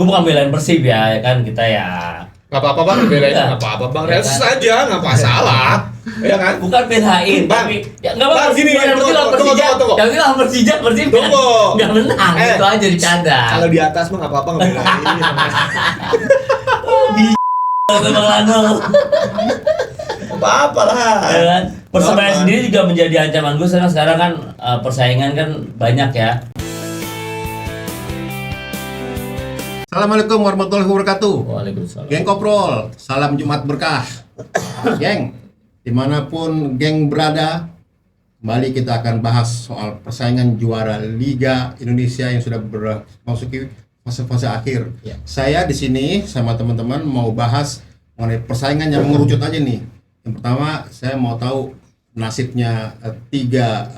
Gue bukan belain Persib ya kan kita ya. Nggak apa-apa bang, belain Iya. nggak apa-apa bang, Iya realistis kan? aja, nggak masalah, ya kan? Bukan belain, Bang. tapi ya nggak Bang, apa-apa. gini, Yang penting lawan tunggu, Persija, tunggu. yang penting lawan Persija Tunggu. nggak menang, itu aja dicanda. Kalau di atas mah nggak apa-apa ngebelain. Itu Bang Lano. Apa-apa lah. Ya kan? Persebaya Apa? sendiri juga menjadi ancaman gue karena sekarang kan persaingan kan banyak ya. Assalamualaikum warahmatullahi wabarakatuh. Waalaikumsalam. Geng Koprol, salam Jumat berkah. Geng, dimanapun geng berada, kembali kita akan bahas soal persaingan juara Liga Indonesia yang sudah memasuki fase-fase akhir. Ya. Saya di sini sama teman-teman mau bahas mengenai persaingan yang mengerucut aja nih. Yang pertama, saya mau tahu nasibnya tiga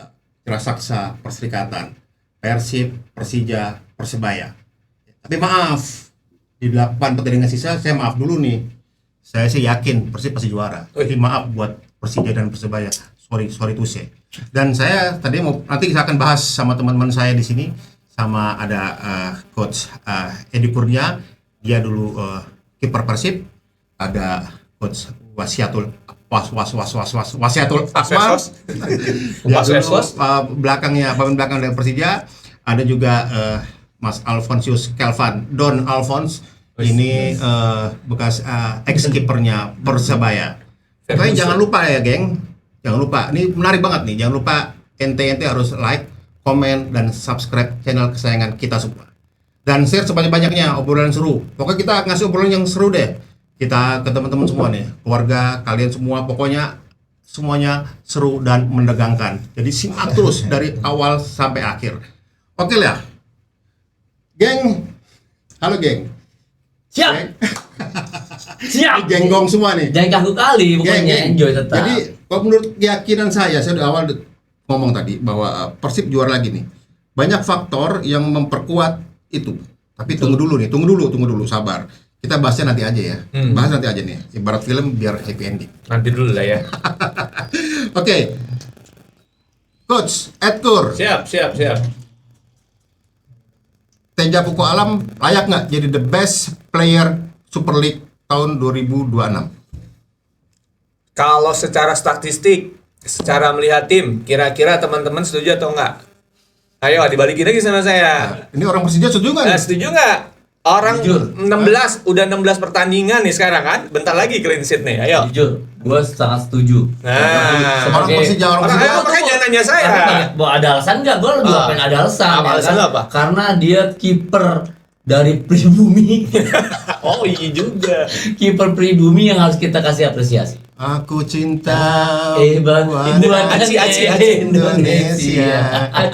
raksasa Perserikatan, Persib, Persija, Persebaya. Tapi maaf, di 8 pertandingan sisa saya maaf dulu nih. Saya sih yakin Persib pasti juara. Jadi maaf buat Persija dan Persebaya. Sorry to say. Dan saya tadi nanti kita akan bahas sama teman-teman saya di sini, sama ada coach Edi Kurnia, dia dulu kiper Persib, ada coach Wasiatul Akmal. Dia dulu belakangnya pemain belakang dari Persija, ada juga Mas Alfonsius Kelvan, Don Alphonse, ini bekas ex kipernya Persebaya. Pokoknya jangan lupa ya geng, jangan lupa, ini menarik banget nih, jangan lupa ente harus like, komen, dan subscribe channel kesayangan kita semua. Dan share sebanyak-banyaknya obrolan seru, pokoknya kita ngasih obrolan yang seru deh, kita ke teman-teman semua nih, keluarga, kalian semua, pokoknya semuanya seru dan menegangkan. Jadi simak terus dari awal sampai akhir. Oke lah. Geng, halo geng. Siap. Geng. Siap. Genggong semua nih. Jangan kaku kali, pokoknya Geng. enjoy tetap. Jadi, kalau menurut keyakinan saya di awal ngomong tadi bahwa Persib juara lagi nih. Banyak faktor yang memperkuat itu. Tapi tunggu dulu, sabar. Kita bahasnya nanti aja ya. Bahas nanti aja nih. Ibarat film biar happy ending. Nanti dulu lah ya. Oke. Coach Edkur, Siap. Teja Puko Alam layak nggak jadi the best player Super League tahun 2026? Kalau secara statistik, secara melihat tim, kira-kira teman-teman setuju atau enggak? Ayo dibalikin lagi sama saya. Ini orang Persija setuju nggak nih? Setuju nggak? Orang Jujur. 16, udah 16 pertandingan nih sekarang kan? Bentar lagi clean sheet nih, ayo. Jujur, gue sangat setuju. Nah, Orang Persija, orang Orang Persija. ayo makanya jangan nanya saya. Bahwa ada alasan nggak? Gue lebih Ah. pengen ada alasan. Apa ya alasan kan? lo apa? Karena dia kiper dari Pribumi. Oh iya juga. Kiper Pribumi yang harus kita kasih apresiasi. Aku cinta Buat Aci. Indonesia.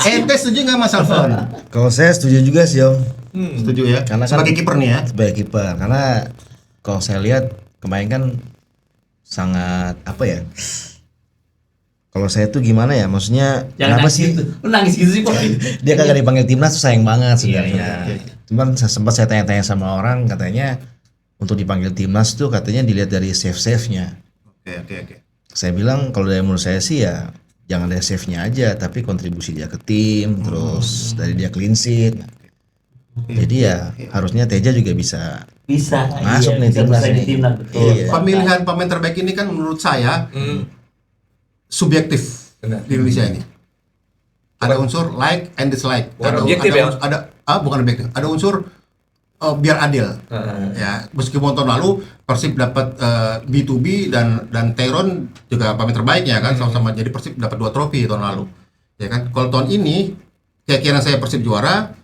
Ente setuju nggak Mas Alfon? Kalau saya setuju juga sih Om, Setuju ya? Karena kan- Sebagai kiper nih ya? sebagai kiper. Karena kalau saya lihat kemarin kan sangat apa ya? Kalau saya tuh gimana ya? Maksudnya Jangan kenapa nangis sih gitu. Lu nangis gitu sih, Pak. dia kagak dipanggil timnas tuh sayang banget sebenarnya. Iya. Cuman sempat saya tanya-tanya sama orang, katanya untuk dipanggil timnas tuh katanya dilihat dari save-nya. Oke. Saya bilang kalau dari menurut saya sih ya jangan dari save-nya aja, tapi kontribusi dia ke tim, terus dari dia clean sheet. Jadi ya harusnya Teja juga bisa. Bisa. Masuk nih bisa timnas bersaing di nih. timnas, betul. Iya. Pemilihan pemain terbaik ini kan menurut saya subjektif Benar. di Indonesia ini. Ada unsur like and dislike. Bukan objektif ya? Bukan objektif. Ada unsur biar adil. Ya, meskipun tahun lalu Persib dapat B2B dan Teron juga pemain terbaiknya kan sama-sama, jadi Persib dapat 2 trofi tahun lalu. Ya kan? Kalau tahun ini keyakinan saya Persib juara.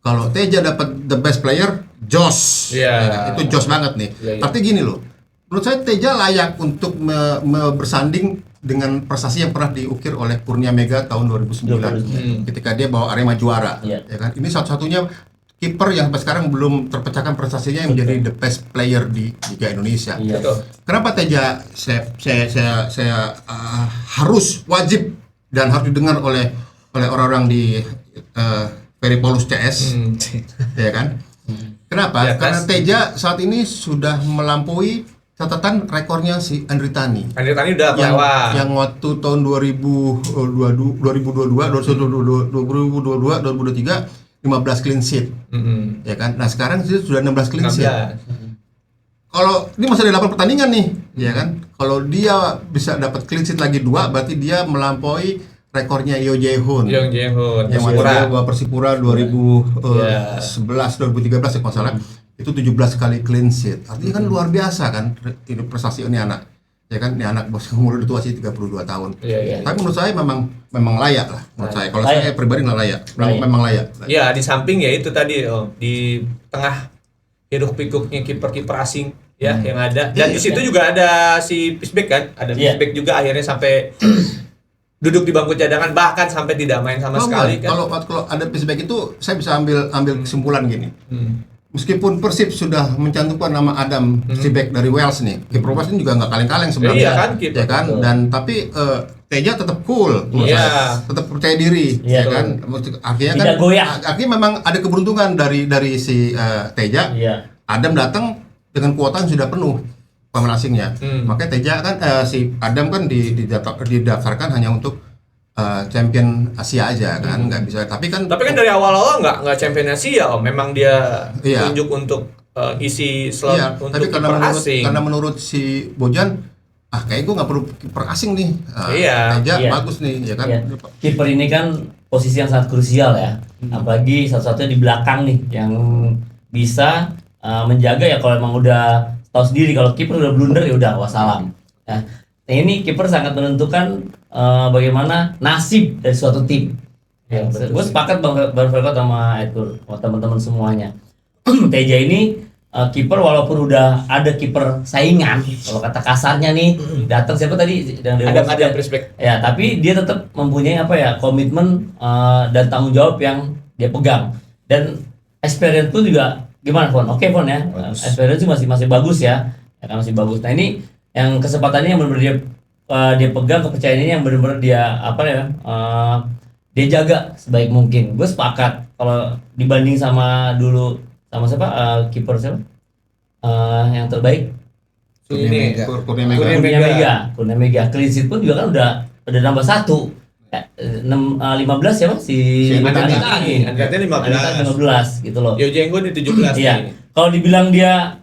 Kalau Teja dapat the best player, Jos. Iya. Ya kan? Itu Jos banget nih. Iya. Tapi gini loh. Menurut saya Teja layak untuk bersanding dengan prestasi yang pernah diukir oleh Kurnia Mega tahun 2009 ketika dia bawa Arema juara. Iya. Ya kan? Ini satu-satunya kiper yang sampai sekarang belum terpecahkan prestasinya yang menjadi the best player di Liga Indonesia. Iya. Betul. Kenapa Teja saya harus wajib dan harus didengar oleh orang-orang di Ferry Paulus CS, ya kan? Kenapa? Ya, Karena tes. Teja saat ini sudah melampaui catatan rekornya si Andri Tani. Andri Tani udah lewat. Yang waktu tahun 2022, 2023 15 clean sheet, ya kan. Nah sekarang dia sudah 16 clean sheet. 16. Kalau ini masih ada 8 pertandingan nih, ya kan. Kalau dia bisa dapat clean sheet lagi 2, berarti dia melampaui rekornya Yo Jae-hoon. Yang Jehun, Yang Persipura 2011 2013 ya kalau salah. Itu 17 kali clean sheet. Artinya kan luar biasa kan ini prestasi ini anak. Ya kan, ini anak bos umur udah tua sih 32 tahun. Iya. Tapi menurut saya memang layak lah menurut saya. Kalau Layak. saya pribadi nggak layak. Layak. Memang layak. Ya di samping ya itu tadi di tengah hiruk pikuknya kiper-kiper asing ya yang ada, dan di situ juga ada si Pisbeck kan, ada Iya. Pisbeck juga akhirnya sampai duduk di bangku cadangan, bahkan sampai tidak main sama sekali kan. Kalau ada Pisbeck itu saya bisa ambil kesimpulan gini. Meskipun Persib sudah mencantumkan nama Adam Pisbeck dari Wales nih, kiper Wales ini juga nggak kaleng-kaleng sebenarnya. Iya kan, kiper. Ya kan, Betul. dan tapi Teja tetap cool menurut Iya. saya. Tetap percaya diri, Iya, ya kan. Akhirnya kan Tidak goyah. akhirnya memang ada keberuntungan dari si Teja. Iya. Adam datang dengan kuota yang sudah penuh pemain asingnya. Makanya Teja kan si Adam kan didaftarkan hanya untuk champion Asia aja kan, nggak bisa. Tapi kan dari awal-awal nggak champion Asia, memang dia Iya. tunjuk untuk isi slot iya, untuk tapi kiper asing. karena menurut si Bojan, kayak gue nggak perlu kiper asing nih. Iya. Teja Iya. bagus nih, ya kan. Iya. Kiper ini kan posisi yang sangat krusial ya, apalagi satu-satunya di belakang nih yang bisa menjaga ya. Kalau emang udah tahu sendiri kalau kiper udah blunder ya udah wassalam. Nah, ini kiper sangat menentukan bagaimana nasib dari suatu tim. Ya, gue sepakat Bang Verkot sama Edgar, sama teman-teman semuanya. Teja ini kiper walaupun udah ada kiper saingan, kalau kata kasarnya nih, datang siapa tadi yang dari Wolves Ada Pisbeck. ya, tapi dia tetap mempunyai komitmen dan tanggung jawab yang dia pegang, dan experience pun juga gimana Fon? Oke Fon ya, experience itu masih bagus ya kan, masih bagus. Nah ini yang kesempatannya yang benar-benar dia pegang, kepercayaan ini yang benar-benar dia dia jaga sebaik mungkin. Gue sepakat kalau dibanding sama dulu sama siapa kiper siapa yang terbaik Ini Kurnia Kurnia Mega clean sheet pun juga kan udah nambah 1. 15 siapa si Andreani 15 gitu loh. Yo Jae-hoon di 17 Iya. nih. Kalau dibilang dia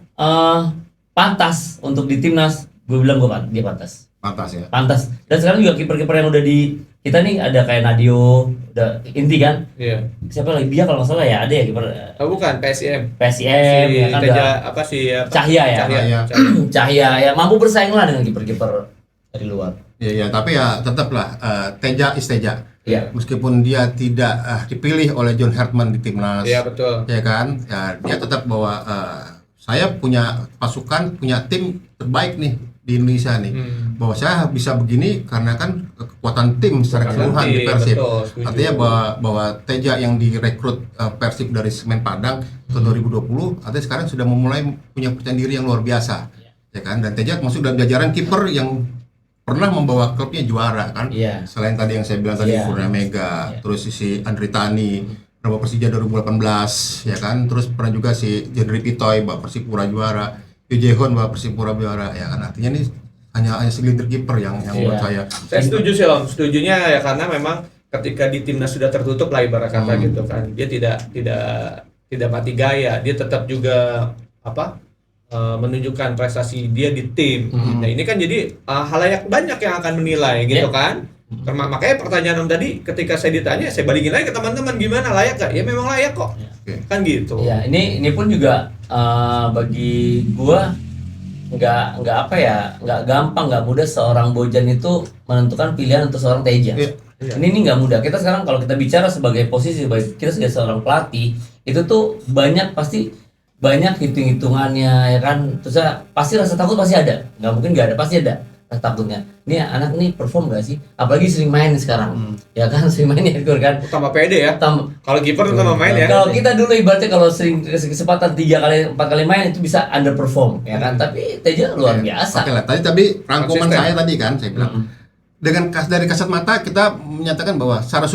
pantas untuk di timnas, gue bilang dia pantas. Pantas ya. Pantas. Dan sekarang juga kiper-kiper yang udah di kita nih ada kayak Nadio, udah inti kan. Iya. Siapa lagi dia kalau nggak salah ya, ada ya kiper Bukan PSM. PSM ya kan, Teja, ada Cahya ya. Cahya. Cahya ya mampu bersaing lah dengan kiper-kiper dari luar. Iya, tapi ya tetaplah Teja is Teja. Iya. Meskipun dia tidak dipilih oleh John Hartman di timnas, Iya betul. ya kan, ya dia tetap bahwa saya punya pasukan, punya tim terbaik nih di Indonesia nih. Bahwa saya bisa begini karena kan kekuatan tim secara keseluruhan di Persib. Betul, setuju. Artinya bahwa Teja yang direkrut Persib dari Semen Padang tahun 2020, artinya sekarang sudah memulai punya percaya diri yang luar biasa, ya kan. Dan Teja masuk dalam jajaran kiper yang pernah membawa klubnya juara kan. Iya. Selain tadi yang saya bilang tadi Iya. Kurnia Mega, Iya. terus si Andri Tani bawa Persija 2018, ya kan. Terus pernah juga si Jendri Pitoy bawa Persipura juara, Yo Jae-hoon bawa Persipura juara, ya kan. Artinya ini hanya segelintir kiper yang buat saya. Saya setuju sih Om, setujunya ya karena memang ketika di timnas sudah tertutup lah ibarat kata gitu kan. Dia tidak mati gaya, dia tetap juga menunjukkan prestasi dia di tim. Nah ini kan jadi halayak banyak yang akan menilai gitu kan. Makanya pertanyaan Om tadi ketika saya ditanya, saya balikin lagi ke teman-teman, gimana layak gak? Ya memang layak kok. Oke. Kan gitu. Ya, ini pun juga bagi gua nggak gampang, nggak mudah seorang Bojan itu menentukan pilihan untuk seorang Teja. Iya. Ini nggak mudah. Kita sekarang kalau kita bicara sebagai posisi, kita sebagai seorang pelatih, itu tuh pasti banyak hitung-hitungannya ya kan. Terus pasti rasa takut pasti ada. Nggak mungkin nggak ada, pasti ada rasa takutnya. Ini anak nih perform nggak sih? Apalagi sering main sekarang, ya kan, sering main ya kan. Tambah pede ya. Kalau kiper tambah main ya. Kalau kita dulu ibaratnya kalau sering kesempatan 3 kali 4 kali main itu bisa underperform ya kan, tapi Teja luar biasa. Oke lah, tapi rangkuman Konsisten. saya tadi kan saya bilang dengan dari kasat mata kita menyatakan bahwa secara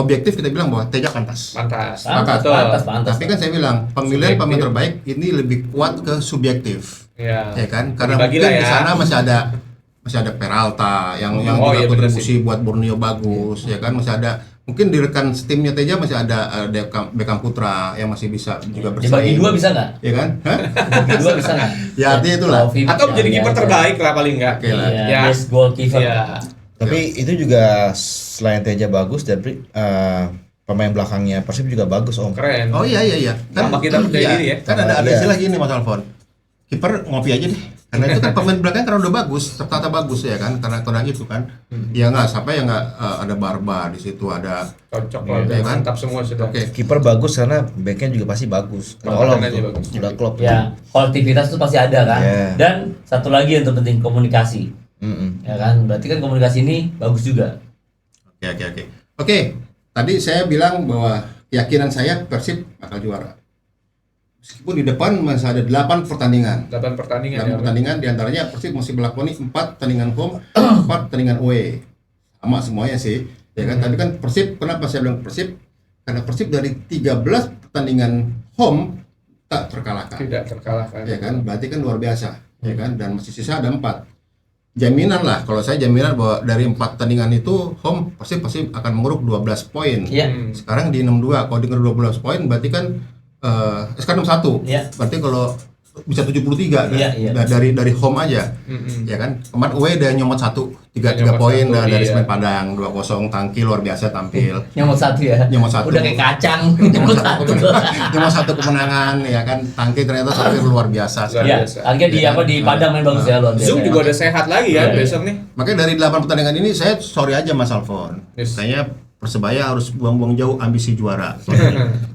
objektif kita bilang bahwa Teja pantas. Pantas. Pantas. Tapi kan saya bilang pemilihan pemain terbaik ini lebih kuat ke subjektif, Ya. ya kan? Karena Dibagi mungkin lah di ya. sana masih ada Peralta yang Oh, juga iya, bener kontribusi buat Borneo bagus, ya kan? Masih ada mungkin di rekan timnya Teja masih ada Beckham Putra yang masih bisa juga Dibagi bersaing. dua bisa nggak? Ya kan? Hah? Dibagi dua bisa nggak? Ya, artinya itulah. Trofi Atau menjadi bisa, kiper ya. terbaik lah paling enggak. Oke lah. Iya, Ya. best goalkeeper. Iya. Tapi itu juga selain Teja bagus, tapi pemain belakangnya Persib juga bagus Om. Keren. Oh iya. Tambah kita percaya diri ya. Kan ada Iya. istilah gini Mas Alfon. Kiper ngopi aja deh. Karena itu kan pemain belakang karena udah bagus, tertata bagus ya kan, karena itu kan. Ya nggak sampai ya nggak ada Barba di situ, ada Cocok lah, Iya, udah kan? mantap semua sudah. Oke. Kiper bagus karena backnya juga pasti bagus. Pertahanan Tolong aja tuh, bagus. udah klop. Ya, kolektivitas itu pasti ada kan. Iya. Dan satu lagi yang terpenting komunikasi. Mm-mm. Ya kan, berarti kan komunikasi ini bagus juga. Oke, tadi saya bilang bahwa keyakinan saya Persib bakal juara. Meskipun di depan masih ada 8 pertandingan. 8 pertandingan 8 ya. pertandingan diantaranya Persib masih melakoni 4 pertandingan home, 4 pertandingan away. Sama semuanya sih. Ya kan, tapi kan Persib, kenapa saya bilang Persib? Karena Persib dari 13 pertandingan home tak terkalahkan. Tidak terkalahkan. Ya kan, berarti kan luar biasa. Ya kan, dan masih sisa ada 4. Jaminan lah, kalau saya jaminan bahwa dari 4 pertandingan itu home Persib pasti akan menguruk 12 poin. Iya. Sekarang di 62, kalau dengar 12 poin berarti kan sekarang 61. Iya. Berarti kalau bisa 73 kan? Iya. dari home aja. Ya kan? Kemarin away udah nyomot 3 Nyomot poin satu, dari iya. Semen Padang 2-0, Tangki luar biasa tampil. Nyomot satu ya. Nyomot satu. Udah kayak kacang. Nyomot satu. Nyomot 1 kemenangan ya kan. Tangki ternyata tampil luar biasa. Luar Ya, biasa. akhirnya di apa di Padang main bagus ya luar biasa. Zoom juga udah sehat lagi ya Iya. besok nih. Makanya dari 8 pertandingan ini saya sorry aja Mas Alfon. Yes. Kayaknya Persebaya harus buang-buang jauh ambisi juara.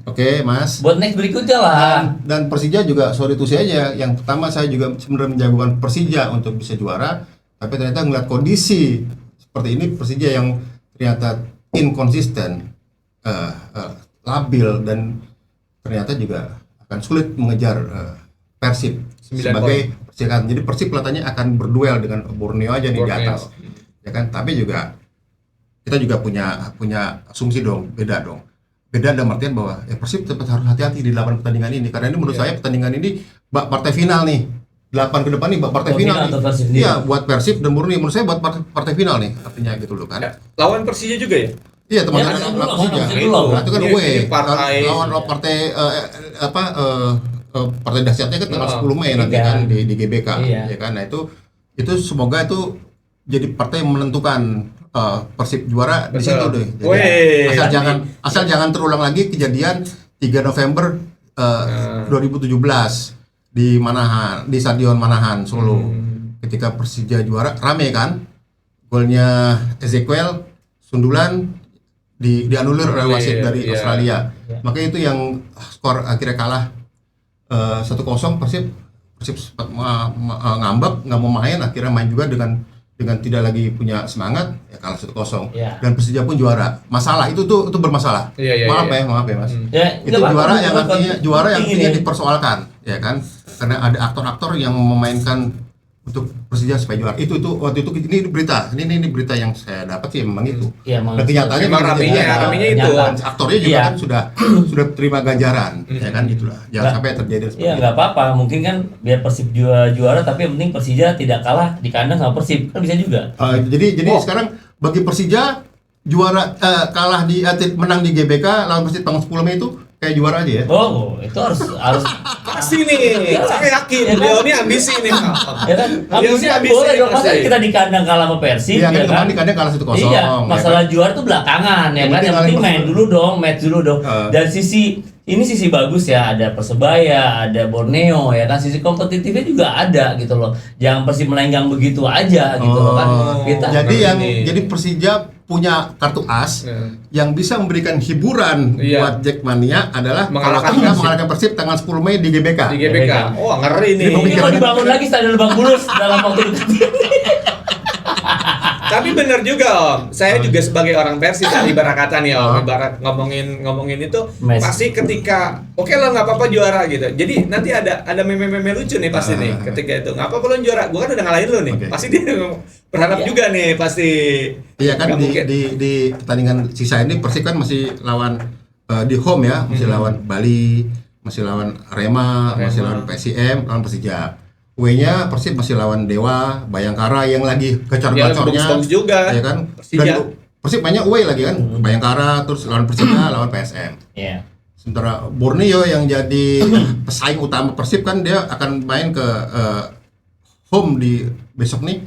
Oke, Mas. Buat next berikutnya lah. Dan Persija juga sorry itu saya aja. Yang pertama saya juga sebenarnya menjagokan Persija untuk bisa juara, tapi ternyata ngeliat kondisi seperti ini Persija yang ternyata inkonsisten, labil dan ternyata juga akan sulit mengejar Persib 9 sebagai Persija. Jadi Persib kelihatannya akan berduel dengan Borneo aja nih di Borneo. atas, ya kan? Tapi juga kita juga punya asumsi dong, beda dalam artian bahwa Persib tetap harus hati-hati di 8 pertandingan ini karena ini menurut saya pertandingan ini bak partai final nih, 8 ke depan nih bak partai Oh, final final atau nih. Persib sendiri? Iya, buat Persib dan Murni menurut saya buat partai final nih artinya gitu loh kan. Ya, lawan Persija juga ya? Iya teman-teman Ya, lawan Persija. kan belum. Nah, itu kan Ini away partai. lawan partai partai dahsyatnya kan tanggal 10 Mei nanti Iya. kan di GBK Iya. ya kan. Nah itu semoga itu jadi partai yang menentukan Persib juara di Betul. situ deh. Jadi, Weh, asal jangan terulang lagi kejadian 3 November 2017 di Manahan, di Stadion Manahan Solo. Ketika Persija juara rame kan. Golnya Ezekiel sundulan dianulir oleh wasit dari Iya. Australia. Iya. Makanya itu yang skor akhirnya kalah 1-0 Persib sempat ngambek, nggak mau main, akhirnya main juga dengan tidak lagi punya semangat, ya kalah 1-0. Iya. Dan Persija pun juara. Masalah itu bermasalah. Iya, maaf iya. ya Mas. Ya, Itu nggak juara apa-apa, yang bukan artinya penting ini. dipersoalkan, ya kan? Karena ada aktor-aktor yang memainkan untuk Persija supaya juara. Itu waktu itu ini berita. Ini berita yang saya dapat sih memang itu. Iya, emang. Dan kenyataannya Memang ramenya itu. aktornya juga Iya. kan sudah terima ganjaran, ya kan gitulah. Jangan Nah, sampai terjadi seperti Iya itu. nggak apa-apa, mungkin kan biar Persib juara tapi yang penting Persija tidak kalah di kandang sama Persib kan bisa juga. Jadi sekarang bagi Persija juara kalah menang di GBK lawan Persib tanggal 10 Mei itu kayak juara aja ya. Oh, itu harus Pasti nih, saya yakin Ya kan? beliau ini ambisi nih. ya kan ambisi Ambisi boleh dong masa pasti. kita di kandang kalah sama Persib Iya kan ya kan. kemarin kadang kalah 1-0. Iya, ya masalah kan? juara tuh belakangan ya Yang kan. penting Yang penting kalian main dulu dong, match dulu dong. Dan sisi bagus ya, ada Persebaya, ada Borneo ya kan. Sisi kompetitifnya juga ada gitu loh. Jangan Persib melenggang begitu aja gitu loh kan. Kita Jadi Persija punya kartu as yang bisa memberikan hiburan Iya. buat Jackmania adalah Mengalahkan mengalahkan Persib tanggal 10 Mei di GBK. di GBK. Oh, ngeri nih. mungkin mau dibangun lagi Stadion Lebak Bulus dalam waktu dekat. Tapi benar juga Om, saya juga sebagai orang Persib ibarat kata nih Om, ibarat ngomongin itu Mes. pasti ketika oke lah nggak apa-apa juara gitu. Jadi nanti ada meme-meme lucu nih pasti nih ketika itu nggak apa-apa lo juara, gua kan udah ngalahin lo nih. Oke. Pasti dia berharap Iya. juga nih pasti. Iya kan Nggak mungkin. di pertandingan sisa ini Persib kan masih lawan di home ya, masih lawan Bali, masih lawan Arema, masih lawan PSIM, lawan Persija. Away-nya Persib masih lawan Dewa, Bayangkara yang lagi gacor-gacornya. bagus-bagus juga. Ya kan? Persija. Dan Persib mainnya away lagi kan, Bayangkara, terus lawan Persija, lawan PSM. Iya. Sementara Borneo yang jadi pesaing utama Persib kan dia akan main ke home di besok nih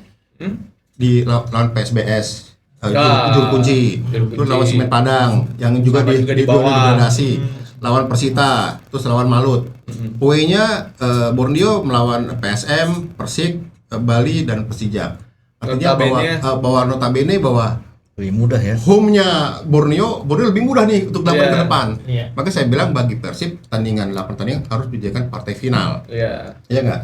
di lawan PSBS. Juru kunci, terus lawan Semen Padang yang juga di bawah degradasi, lawan Persita, terus lawan Malut. Away-nya Borneo melawan PSM, Persik, Bali dan Persija. Artinya bahwa notabene bahwa Lebih mudah ya. home-nya Borneo lebih mudah nih untuk dapat ke depan. Iya. Maka saya bilang bagi Persib tandingan 8 pertandingan harus dijadikan partai final. Iya. Iya nggak?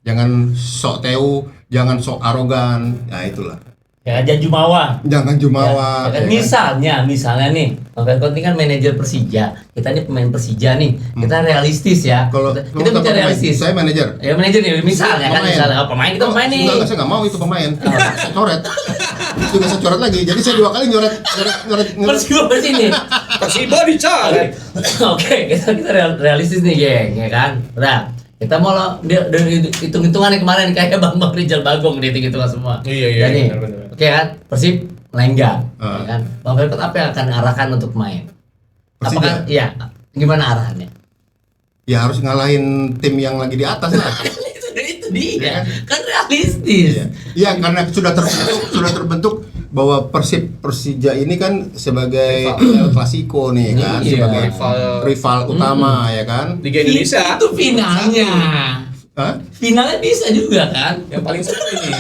Jangan sok teu, jangan sok arogan. Nah itulah. Ya jangan jumawa. Jangan jumawa. Ya, kan? Misalnya nih, Bang Ferkot ini kan manajer Persija, kita ini pemain Persija nih, kita realistis ya. Kalau kita bicara realistis. saya manajer. Ya manajer nih, misalnya kan, misalnya pemain kita pemain nih. Enggak, saya nggak mau itu pemain. Saya coret. Juga saya coret lagi. Jadi saya 2 kali nyoret. Persibo sini. Persibo dicoret. Oke, kita realistis nih, geng, ya kan. Udah, kita mau dari hitung-hitungannya kemarin kayak Bang Rijal Bagong nih, hitung-hitungan semua. Iya, Jadi, benar. oke kan, Persib lenggang, ya kan. Bang Ferkot apa yang akan arahkan untuk main? Persija. Apakah, iya, gimana arahannya? Ya harus ngalahin tim yang lagi di atas lah. itu dia, kan realistis. Iya, karena sudah terbentuk bahwa Persija ini kan sebagai El Clasico nih kan, Iya. sebagai rival utama ya kan. Liga Indonesia. Itu finalnya. Hah? Finalnya bisa juga kan? Yang paling seru ini.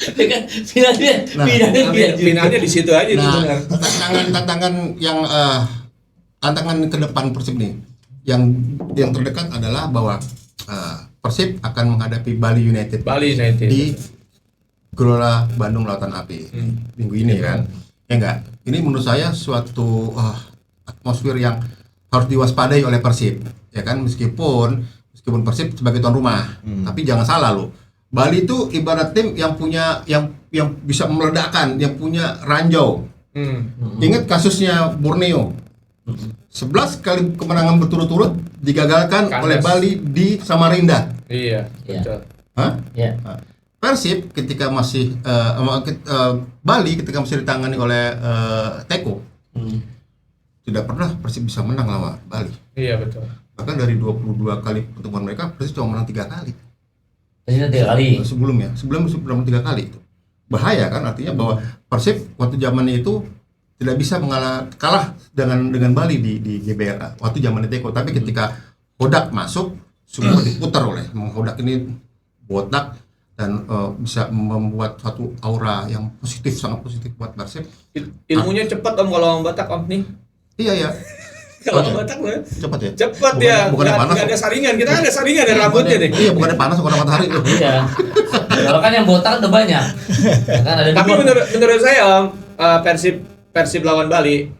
Ya kan? Finalnya dia juga. Finalnya di situ aja itu Nah, benar. tantangan yang tantangan ke depan Persib nih, yang terdekat adalah bahwa Persib akan menghadapi Bali United di Gelora Bandung Lautan Api minggu ini kan, ya enggak? Ini menurut saya suatu atmosfer yang harus diwaspadai oleh Persib, ya kan? Meskipun Persib sebagai tuan rumah, tapi jangan salah loh. Bali itu ibarat tim yang punya yang bisa meledakkan, yang punya ranjau. Ingat kasusnya Borneo. 11 kali kemenangan berturut-turut digagalkan oleh Bali di Samarinda. Iya. Iya. Hah? Ya. Persib ketika masih Bali ketika masih ditangani oleh Teko, tidak pernah Persib bisa menang lawan Bali. Iya betul. Bahkan dari 22 kali pertemuan mereka Persib cuma menang 3 kali. Persib 3 kali. Sebelum 3 kali itu. Bahaya kan, artinya bahwa Persib waktu zamannya itu tidak bisa kalah dengan Bali di GBLA waktu zaman Teko, tapi ketika Hodak masuk semua diputar oleh Hodak ini botak dan bisa membuat satu aura yang positif, sangat positif buat Persib. Ilmunya cepat Om kalau Om Batak Om nih. Iya. Kalau Om Batak mah Cepat ya. cepat ya. Bukannya panas. Nggak ada saringan. Kita ada saringan dari rambutnya deh. Iya, bukannya panas kok matahari itu. Iya. Kalau kan yang botak udah banyak. Kan ada Tapi dua. menurut saya Om, Persib lawan Bali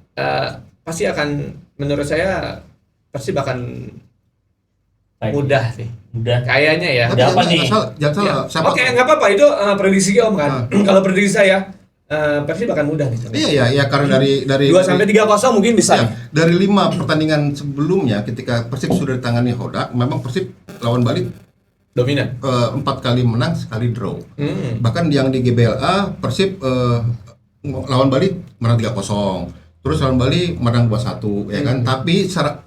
pasti akan, menurut saya Persib akan mudah sih. Mudah. Kayaknya ya. Ada apa nih? Jangan salah. Oke, nggak apa-apa itu prediksi Om kan. Kalau prediksi saya Persib akan mudah nih. Iya, karena dari 2-3-0 mungkin bisa. ya, dari 5 pertandingan sebelumnya ketika Persib sudah ditangani Hodak, memang Persib lawan Bali Dominan. 4 kali menang, sekali draw. Bahkan yang di GBLA Persib lawan Bali menang 3-0. Terus lawan Bali menang 2-1 ya kan. Tapi secara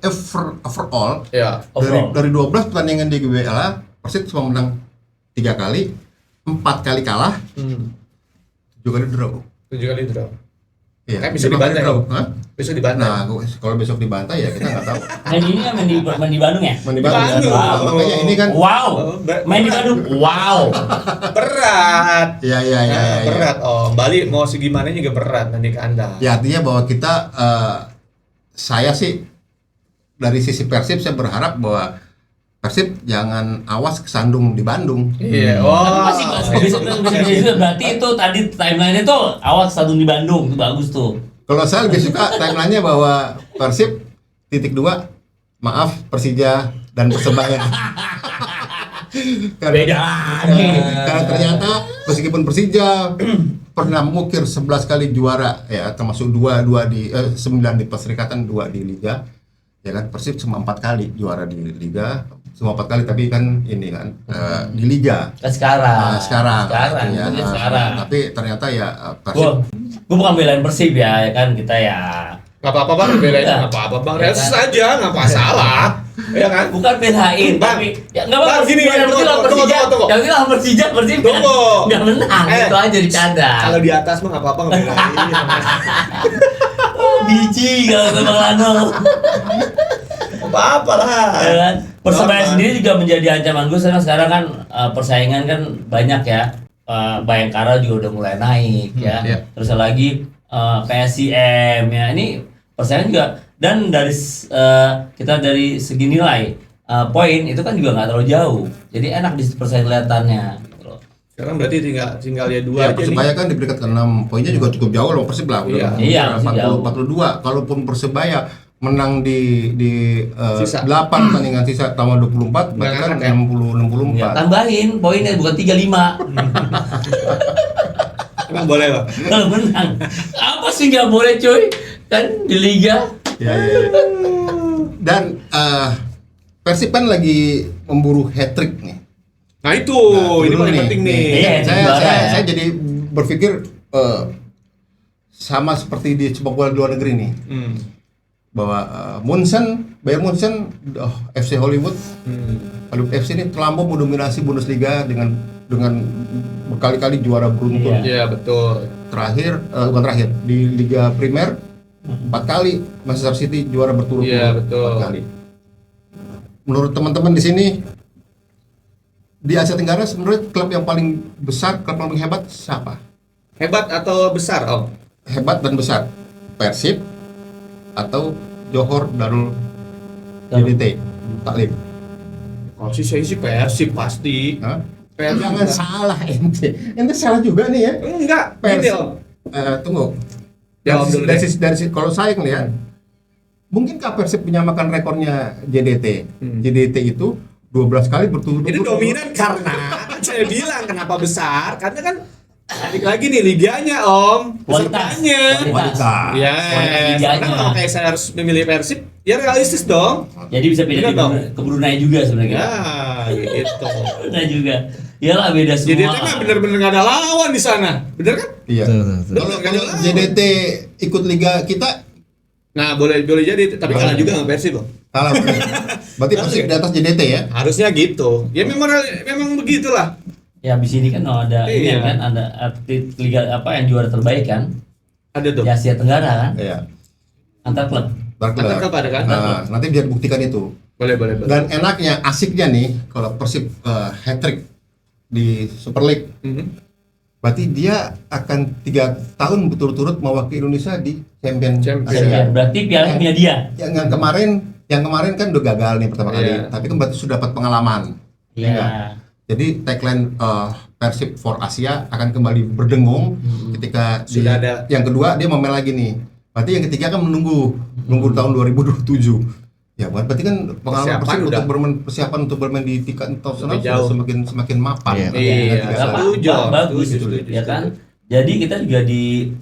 overall Ya. dari 12 pertandingan di GBLA Persib cuma menang 3 kali, 4 kali kalah, 7 kali draw. 7 kali draw. Iya. Kayak bisa 5 kali dibantai. draw. Hah? Besok dibantai. Nah, kalau besok dibantai ya kita nggak tahu. Main ini kan main di Bandung ya? Main di Bandung. Bandung. Nah, makanya ini kan Wow. Main di Bandung. Wow. Berat. Iya. Berat Om. Bali mau segimana juga berat nanti ke Anda. Ya artinya bahwa kita saya sih dari sisi Persib saya berharap bahwa Persib jangan awas kesandung di Bandung. Iya. Tapi Wah. masih bisa berarti itu tadi timeline itu awal satu di Bandung, itu bagus tuh. Kalau saya lebih suka timelinenya bahwa Persib .2 maaf Persija dan Persebaya. Karena ternyata meskipun Persija pernah mengukir 11 kali juara ya, termasuk 2 di 9 di Perserikatan, 2 di Liga. Ya kan, Persib cuma 4 kali juara di Liga, semua 4 kali, tapi kan ini kan di liga. Kan sekarang. Sekarang Ya, ya. sekarang. Tapi ternyata ya Persib Gue bukan belain Persib ya kan kita ya. Nggak apa-apa bang, belain nggak apa-apa bang, realistis aja, nggak masalah, ya kan? Bukan belain, Bang, tapi ya nggak apa-apa. Bang, gini, Yang penting lawan tunggu, Persija, tunggu. yang penting lawan Persija Tunggu. nggak menang, itu aja dicanda. Kalau di atas mah nggak apa-apa, nggak belain. Biji kalau ke Bang Lano. Apa-apa lah. Ya kan? Persebaya Apa? sendiri juga menjadi ancaman gue sekarang kan persaingan kan banyak ya. Bayangkara juga udah mulai naik ya. Iya. Terus lagi kayak CM ya. Ini persaingan juga, dan dari kita dari segi nilai poin itu kan juga nggak terlalu jauh. Jadi enak di persaingan kelihatannya. Gitu loh. Sekarang berarti tinggal ya 2 ya, aja Persebaya nih. kan di peringkat ke-6, poinnya juga cukup jauh loh Persib lah. Iya. Iya, masih jauh. 42. Kalaupun Persebaya menang di Sisa. 8 pertandingan sisa tambah 24, berarti kan Nggak angkat ya? 60 Ya, 64. tambahin poinnya bukan 35. Emang boleh bang? Kalau menang. Apa sih nggak boleh cuy? Kan di liga. Ya. Dan Persib kan lagi memburu hat-trick nih. Nah itu, Nah, ini dulu paling penting nih. Iya, juara ya. Saya jadi berpikir sama seperti di sepak bola di luar negeri nih, bahwa Bayern Munchen, FC Hollywood, Hollywood FC ini terlampau mendominasi Bundesliga dengan berkali-kali juara beruntun. Iya betul. Bukan terakhir di Liga Primer 4 kali Manchester City juara berturut-turut. Iya, betul. 4 kali. Menurut teman-teman di sini di Asia Tenggara sebenarnya klub yang paling besar, klub paling hebat siapa? Hebat atau besar om? Hebat dan besar, Persib atau Johor Darul DDT Taklim. Kalau sih saya sih Persib pasti. Hah? Persib. Jangan salah ente salah juga nih ya. Enggak, gini om. Tunggu. Ya, Om, dulu Dari kalau saya ngelihat, mungkinkah Persib menyamakan rekornya JDT? JDT itu 12 kali berturut-turut. Ini dominan karena kan saya bilang kenapa besar? Karena kan balik lagi nih liganya om, Kualitas. pesertanya. Kualitas. Ya, Kualitas liganya. karena kalau kayak saya harus memilih Persib, ya realistis dong. Jadi bisa pindah Iya di dong. ke Brunei juga sebenarnya. Ya, gitu. Brunei juga. Iyalah beda semua. JDT mah bener-bener nggak ada lawan di sana, bener kan? Iya. Betul. Kalau JDT ikut liga kita Nah, boleh jadi, tapi kalah juga sama Persib loh. kalah. Berarti Persib di atas JDT ya? Harusnya gitu. Ya memang begitulah. Ya abis ini kan ada ini Iya. kan ada atlet liga apa yang juara terbaik kan Ada tuh. di Asia Tenggara kan Iya. antar klub. Antar klub ada kan? Nah, nanti biar buktikan itu. Boleh. Dan enaknya, asiknya nih kalau Persib hat-trick di Super League, berarti dia akan 3 tahun berturut-turut mewakili Indonesia di Champion Champion. Asia. Berarti piala punya dia. Yang kemarin kan udah gagal nih pertama kali, Iya. tapi kan berarti sudah dapat pengalaman. Iya. Iya. Jadi tagline Persib for Asia akan kembali berdengung ketika Sudah ada. yang kedua dia mau main lagi nih. Berarti yang ketiga kan nunggu tahun 2027. Ya, berarti kan pengalaman persiapan untuk bermain di tingkat internasional Lebih jauh. sudah semakin mapan. Iya. Iya. Apa? Setuju. Bagus Setuju, ya setuju. kan. Jadi kita juga di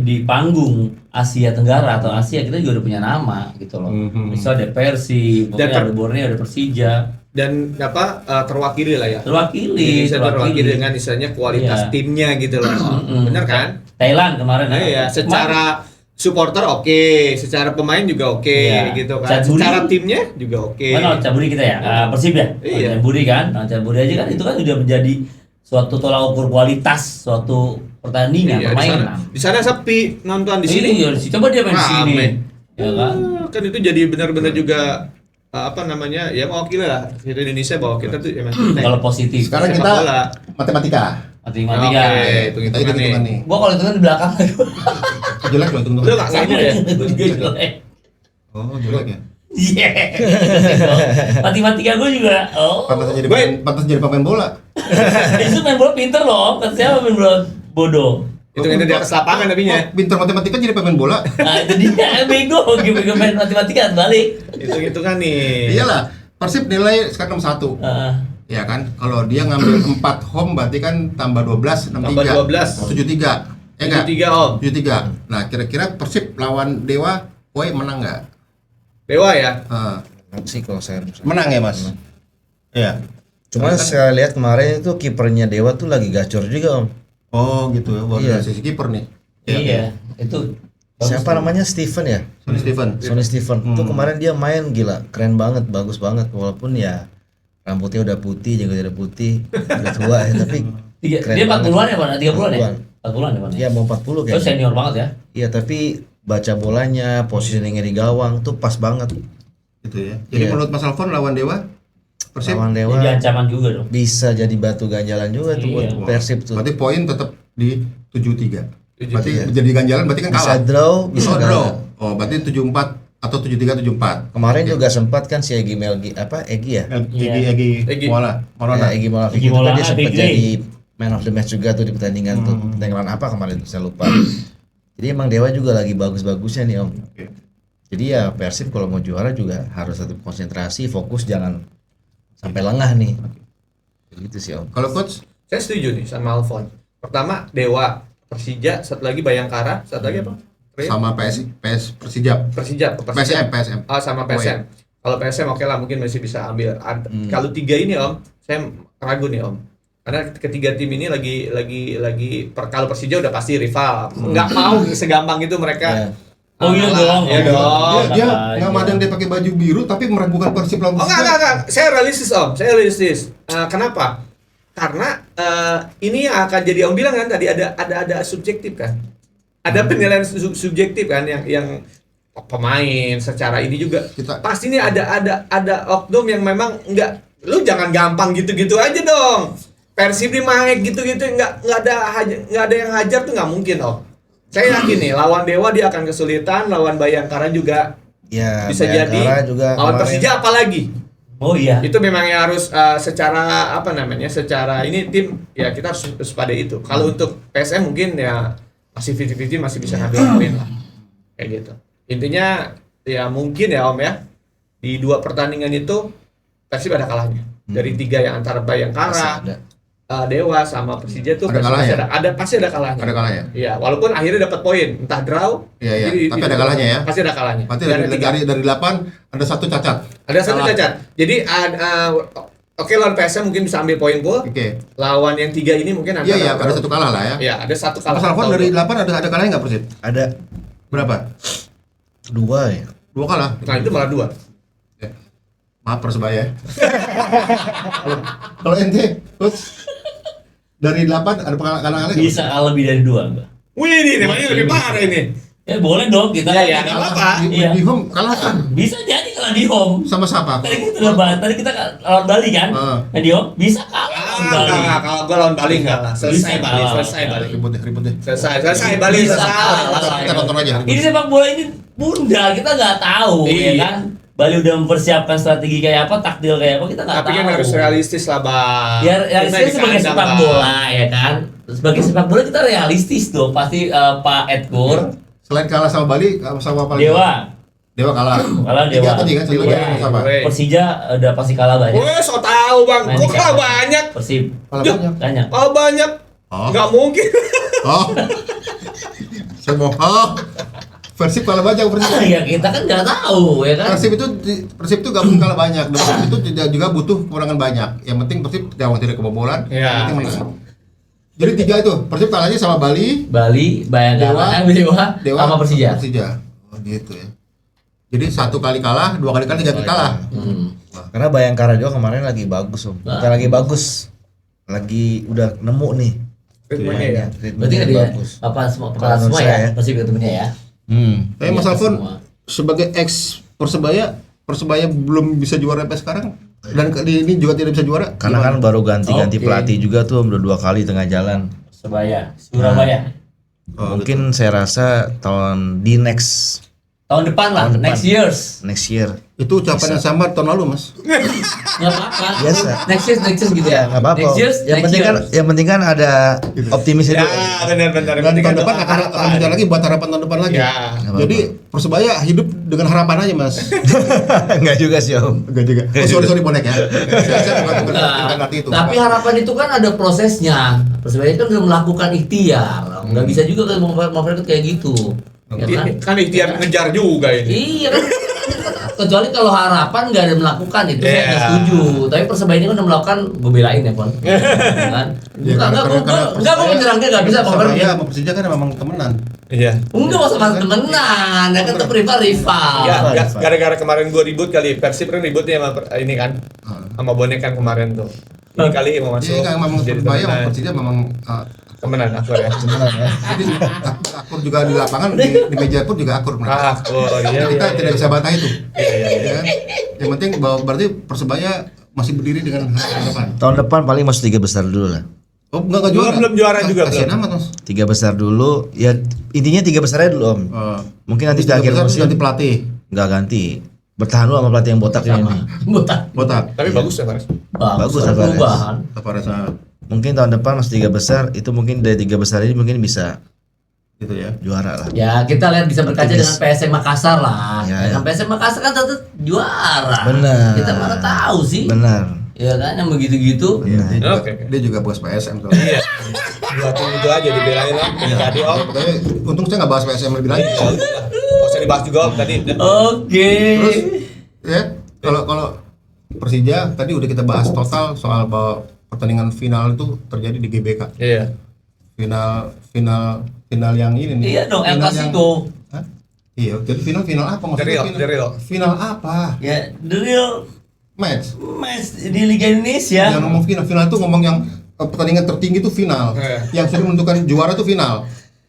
di panggung Asia Tenggara atau Asia kita juga udah punya nama gitu loh. Misal ada Persib, Dan ada Borneo, ada Persija. Dan terwakili lah ya. Terwakili Terwakili dengan misalnya kualitas Iya. timnya gitu loh. Bener kan? Thailand kemarin. Nah, iya, secara supporter oke, secara pemain juga oke Iya. gitu kan. Caburi. Secara timnya juga oke. Mana Caburi kita ya? Persib ya? Iya. Caburi kan? Caburi aja kan itu kan sudah menjadi suatu tolak ukur kualitas suatu pertandingan, Iya, permainan. di sana sepi nonton di sini. Iya, coba dia main di sini. Rame. Ya kan? Kan itu jadi benar-benar juga ya mewakili lah Indonesia bahwa kita tuh emang kita Kalau positif. Sekarang sepak kita bola. matematika. Matematika. Oke, Kita hitung-hitungan nih. hitungan nih. Gua kalau itu kan di belakang. Jelek loh hitung Lu nggak ngomong ya? Gua juga jelek. Oh, jelek ya. Iya. Matematika gua juga. Oh. Pantas jadi pemain bola. Itu main bola pinter loh. Kata siapa main bola bodoh? Itu di atas lapangan tapi ya. Pintar matematika jadi pemain bola. Nah, itu dia bego gimana main matematika balik. Hitung-hitungan nih. Iyalah, Persib nilai sekarang 61. Heeh. Ya kan, kalau dia ngambil 4 home berarti kan tambah 12, 63. Tambah 12. 73. Ya enggak? 73 om. 73. Nah, kira-kira Persib lawan Dewa, menang enggak? Dewa ya. Ah, sih kalau saya menang ya, Mas? Iya. Cuma saya lihat kemarin itu kipernya Dewa tuh lagi gacor juga Om. Oh gitu ya, buat Iya. sisi kiper nih. Iya, itu Siapa namanya Steven ya? Sonny Steven. Sonny Steven. Itu kemarin dia main gila, keren banget, bagus banget. Walaupun ya rambutnya udah putih, juga udah putih, udah tua ya, tapi keren dia banget. 40-an ya, Pak? 30-an ya? 40-an. 40-an ya, Pak? Iya mau 40 Oh, kayaknya. senior banget ya. Iya tapi baca bolanya, positioningnya di gawang tuh pas banget. Gitu ya. Jadi Iya. menurut Mas Alfon lawan Dewa Persib Lawan Dewa Jadi ancaman juga dong. bisa jadi batu ganjalan juga tuh buat Iya. Persib tuh. berarti poin tetap di 73. Berarti Iya. jadi ganjalan berarti kan Bisa kalah. draw, bisa Oh, draw. kalah. Oh, berarti 74 atau 73 74. Kemarin juga sempat kan si Egi Melgi Egi ya? Egi Mola, Morona. Ya, Egi Maulana Egi Fikri itu kan Maulana, dia sempat Fikri. jadi man of the match juga tuh di pertandingan tuh. Pertandingan apa kemarin tuh, saya lupa. Jadi emang Dewa juga lagi bagus-bagusnya nih Om. Oke. Jadi ya Persib kalau mau juara juga harus tetap konsentrasi, fokus, jangan sampai lengah nih. Gitu sih Om. Kalau coach Saya setuju nih sama Alfon. Pertama Dewa, Persija, satu lagi Bayangkara, satu lagi apa? sama PS Persija. Persija, PSM. Oh, sama PSM. Kalau PSM oke lah, mungkin masih bisa ambil. Kalau tiga ini Om, saya ragu nih Om. Karena ketiga tim ini kalau Persija udah pasti rival. Nggak mau segampang itu mereka. Ya. Oh iya kalah. dong. Iya dong. Dia Apa nggak aja. madang dia pakai baju biru tapi meragukan Persib lawan Oh enggak. Saya realistis Om, saya realistis. Kenapa? Karena ini yang akan jadi Om bilang kan tadi ada subjektif kan. Ada penilaian subjektif kan yang pemain secara ini juga. Pasti ini ada oknum yang memang enggak, lu jangan gampang gitu-gitu aja dong. Persib di main gitu-gitu enggak ada yang hajar tuh nggak mungkin Om. Saya yakin nih lawan Dewa dia akan kesulitan, lawan Bayangkara juga Ya, bisa Bayangkara jadi. juga Lawan kemarin. Persija apalagi? Oh iya. Itu memang yang harus secara apa namanya, secara ini tim ya kita harus pada itu. Kalau untuk PSM mungkin ya masih 50-50, masih bisa ngambil poin lah kayak gitu. Intinya ya mungkin ya Om ya, di 2 pertandingan itu Persib ada kalahnya. Dari 3 yang antara Bayangkara, Masih ada. Dewa sama Persija tuh Ada kalahnya? pasti ada kalahnya. Ada kalahnya. Iya, walaupun akhirnya dapat poin, entah draw. Iya. jadi Tapi ada kalahnya ya. Pasti ada kalahnya. Berarti Dan ada tiga. dari 8 ada 1 cacat. Ada satu Kalah. cacat. Jadi oke lawan PSM mungkin bisa ambil poin full. Oke. Lawan yang 3 ini mungkin Iya, ada 1 kalah lah ya. Ya, ada satu kalah. Mas Alfon dari 8 ada kalahnya nggak Persib? Ada Berapa? 2 ya. 2 kalah. Nah, itu malah 2. Ya. Maaf Persebaya. Kalau ente, coach dari 8 ada kalahnya nggak? Bisa kalah lebih dari 2 enggak? Wih, ini namanya lebih parah ini. Ya boleh dong kita. Ya, nggak apa-apa. Iya. Di home kalah kan Bisa jadi kalah di home. sama siapa? Tadi kita lawan Bali kan? Nah, di home bisa kalah lawan Bali. Kalau gua lawan Bali enggak lah. Selesai Bisa Bali, kalah. selesai Bali. Ribut deh. Selesai Bali, Bisa kalah. selesai. Kita nonton aja. Ini sepak bola ini bunda, kita nggak tahu Iya. ya kan. Bali udah mempersiapkan strategi kayak apa, taktil kayak apa, kita nggak tahu. Tapi kan harus realistis lah, Bang. Ya, Kita realistis di sebagai kandang, sepak Bang. bola ya kan. Sebagai sepak bola kita realistis dong. Pasti Pak Edgur, Selain kalah sama Bali, sama apa lagi? Dewa Kalah. kalah Tiga Dewa. tadi kan, satu Iya. lagi sama. Weh. Persija udah pasti kalah banyak. Weh, so tahu Bang. Main Kok di kalah kandang. banyak? Persib Kalah Juh. banyak. banyak. Oh, banyak. Oh. Nggak mungkin. Oh. Saya mau. Oh. Persib kalah banyak Persib. Ya kita kan nggak tahu ya kan. Persib itu gak kalah banyak. Dan Persib itu juga butuh kekurangan banyak. Yang penting Persib jangan tidak kebobolan. Iya. Yang penting menang. Jadi 3 itu. Persib kalahnya sama Bali, Bali, Bayangkara, Dewa, sama Persija. Oh gitu ya. Jadi 1 kali kalah, 2 kali kalah, 3 kali kalah. Karena Bayangkara juga kemarin lagi bagus Om. Bukan lagi bagus. Lagi udah nemu nih. Ritmenya ya. Berarti Ritmenya dia bagus. apa semua Kalau kalah semua menurut ya? saya. Persib ketemunya ya. Tapi Mas Iya, Alfon semua. sebagai ex Persebaya belum bisa juara sampai sekarang dan kali ini juga tidak bisa juara. Karena kan baru ganti-ganti Oke. pelatih juga tuh udah 2 kali tengah jalan. Surabaya, Surabaya. Oh, Mungkin saya rasa di next Tahun depan lah, Tahun depan. next year. gitu. Itu ucapan yang sama tahun lalu, Mas. Nggak apa-apa. Biasa. Next year gitu ya. nggak apa-apa. Next year, Yang penting kan ada optimisnya Ya, dulu. benar-benar. Dan tahun depan akan lanjut lagi buat harapan tahun depan lagi. Ya. Jadi Persebaya hidup dengan harapan aja, Mas. Enggak juga sih Om. Enggak juga. Oh, sorry bonek ya. Saya bukan ngerti itu. Tapi harapan itu kan ada prosesnya. Persebaya kan udah melakukan ikhtiar. Nggak bisa juga kan mau gitu. Ya kan? Kan ikhtiar ngejar juga ini. Iya kan. kecuali kalau Harapan nggak ada melakukan itu saya nggak setuju. Tapi Persebaya ini kan udah melakukan, gue belain ya, Pon. Kan? Ya, Enggak, gue menyerang dia nggak bisa, Pon. Persebaya sama Persija kan memang temenan. Iya. Enggak sama temenan, ya kan itu rival. Ya, gara-gara kemarin gua ribut kali, Persib kan ributnya sama ini kan, sama bonek kan kemarin tuh. Ini kali mau masuk. Iya kan memang jadi Persebaya sama temenan. Persija memang Temenan akur ya. temenan ya. Jadi akur juga di lapangan, di meja pun juga akur mereka. Iya. Kita tidak bisa bantah itu. Iya. Ya kan? Yang penting bahwa berarti Persebaya masih berdiri dengan harapan. Tahun depan paling masuk 3 besar dulu lah. Oh, enggak juara. Belum juara juga, Kasihan belum. amat, Mas. 3 besar dulu, ya intinya 3 besarnya dulu Om. Mungkin nanti di akhir musim ganti pelatih. nggak ganti. Bertahan dulu sama pelatih yang botak ini. Botak. Tapi bagus ya, Mas. Bagus, ada Alvarez. perubahan. Tavares Mungkin tahun depan masuk 3 besar, itu mungkin dari 3 besar ini mungkin bisa gitu ya. juara lah. Ya kita lihat bisa berkaca Optimis. dengan PSM Makassar lah. Ya, Dengan PSM Makassar kan tetap juara. Benar. Kita mana tahu sih. Benar. Ya kan yang begitu-gitu. Iya, Oke. dia juga bekas PSM soalnya. Iya. Dua tim itu aja dibelain lah. Tadi Om. Makanya untung saya nggak bahas PSM lebih lanjut. Nggak usah dibahas juga Om tadi. Oke. Terus ya kalau Persija tadi udah kita bahas total soal bahwa pertandingan final itu terjadi di GBK. Iya. Final yang ini nih. Iya dong, El Final yang- Clasico. Hah? Iya, jadi final apa maksudnya? The real. Final apa? Ya, the real Match. match di Liga Indonesia. Yang ngomong final itu ngomong yang pertandingan tertinggi itu final. Iya. Yang sudah menentukan juara itu final.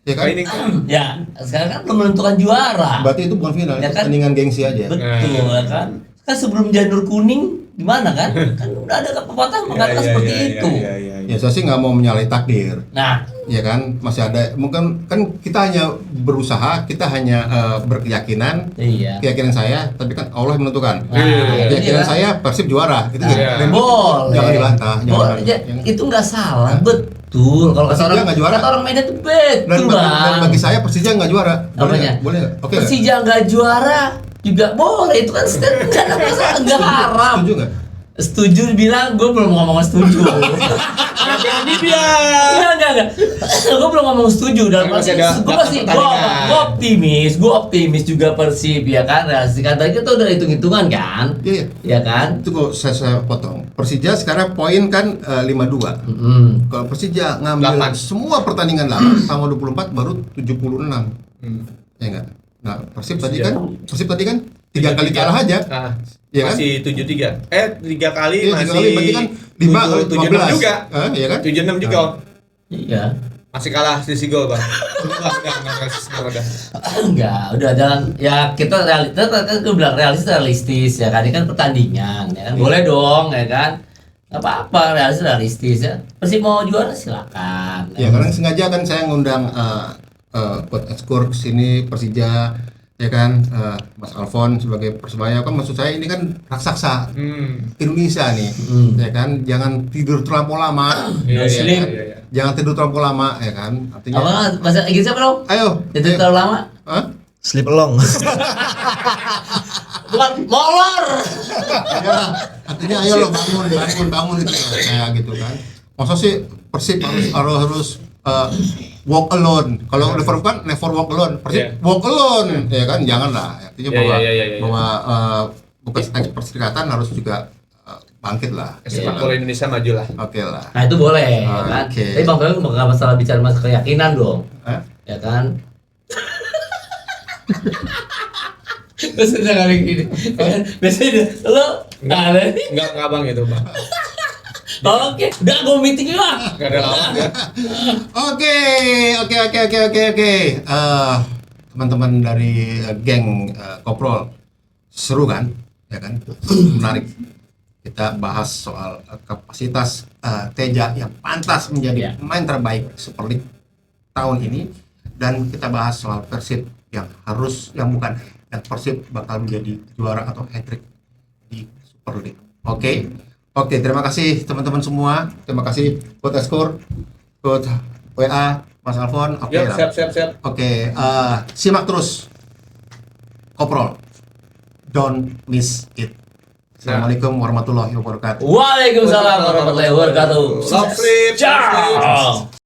Ya kan? Ini Ya, sekarang kan belum menentukan juara. Berarti itu bukan final, Ya itu kan? pertandingan gengsi aja. Betul, ya kan? Kan sebelum janur kuning gimana kan? Kan udah ada pepatah mengatakan seperti itu. Ya saya sih nggak mau menyalahi takdir. Nah, Ya kan, masih ada mungkin kan kita hanya berusaha, kita hanya berkeyakinan, iya. keyakinan saya, tapi kan Allah yang menentukan. Nah, Keyakinan iya. saya Persib juara, itu Iya. Boleh. jangan dibantah, Boleh, itu nggak salah, betul. Kalau kata Persija orang nggak juara. kata orang Medan itu betul, dan Bang. bagi saya Persija nggak juara. Boleh Apanya? nggak? Boleh nggak? Oke nggak? Persija nggak juara juga boleh, itu kan statement nggak ada masalah, nggak haram. Setuju nggak? Setuju bilang, gue belum ngomong setuju. Jadi dia. Enggak. Gue belum ngomong setuju dalam Masih arti ada gue masih pertandingan. gue optimis juga Persib ya kan. Realistis kan tadi kita udah hitung-hitungan kan. Iya. Ya kan? Itu kok saya potong. Persija sekarang poin kan 52. Kalau Persija ngambil 8. semua pertandingan 8 sama 24 baru 76. Ya enggak? Nah, Persib tadi kan 3 kali kalah aja. Nah, Iya kan? masih 73. 3 kali Iya, masih 3 kali berarti kan 5 kali 76 12 juga. Iya kan? 76 juga. Om. Iya. Masih kalah sisi gol, Bang. Udah. Enggak, udah jalan ya kita realistis kan gue bilang realistis ya kan ini kan pertandingan ya kan. Boleh dong ya kan. Enggak apa-apa realistis ya. Persib mau juara silakan. Ya karena sengaja kan saya ngundang Coach Eskur ke sini Persija ya kan Mas Alfon sebagai Persebaya kan maksud saya ini kan raksasa Indonesia nih ya kan jangan tidur terlampau lama Iya, ya iya, kan? iya. Jangan tidur terlampau lama ya kan artinya Apa bahasa Inggris apa dong? ayo Itu terlalu lama? Hah? Sleep along. Bukan molor. Ya, artinya ayo lo bangun gitu kayak gitu kan masa sih Persib harus walk alone. Kalau Liverpool kan never walk alone. Persib walk alone, ya kan? Janganlah. Artinya bahwa bukan perserikatan harus juga bangkit lah. Sepak bola Indonesia maju lah. Oke lah. Nah itu boleh ya kan. Oke. Tapi Bang Toel nggak masalah bicara masalah keyakinan dong. Hah? Ya kan. Biasanya kali gini, biasanya lo nggak ada nih. Enggak Bang itu, Bang. Oke, udah gue meeting lah. Enggak ada lawan ya. Oke. Teman-teman dari geng Koprol seru kan? Ya kan? Menarik. Kita bahas soal kapasitas Teja yang pantas menjadi pemain terbaik Super League tahun ini dan kita bahas soal Persib yang yang Persib bakal menjadi juara atau hat-trick di Super League. Oke, terima kasih teman-teman semua. Terima kasih Coach Eskur, Coach WA, Mas Alfon. Oke, Siap. Oke, simak terus Koprol. Don't miss it. Assalamualaikum warahmatullahi wabarakatuh. Waalaikumsalam warahmatullahi wabarakatuh. Love flip. Ciao.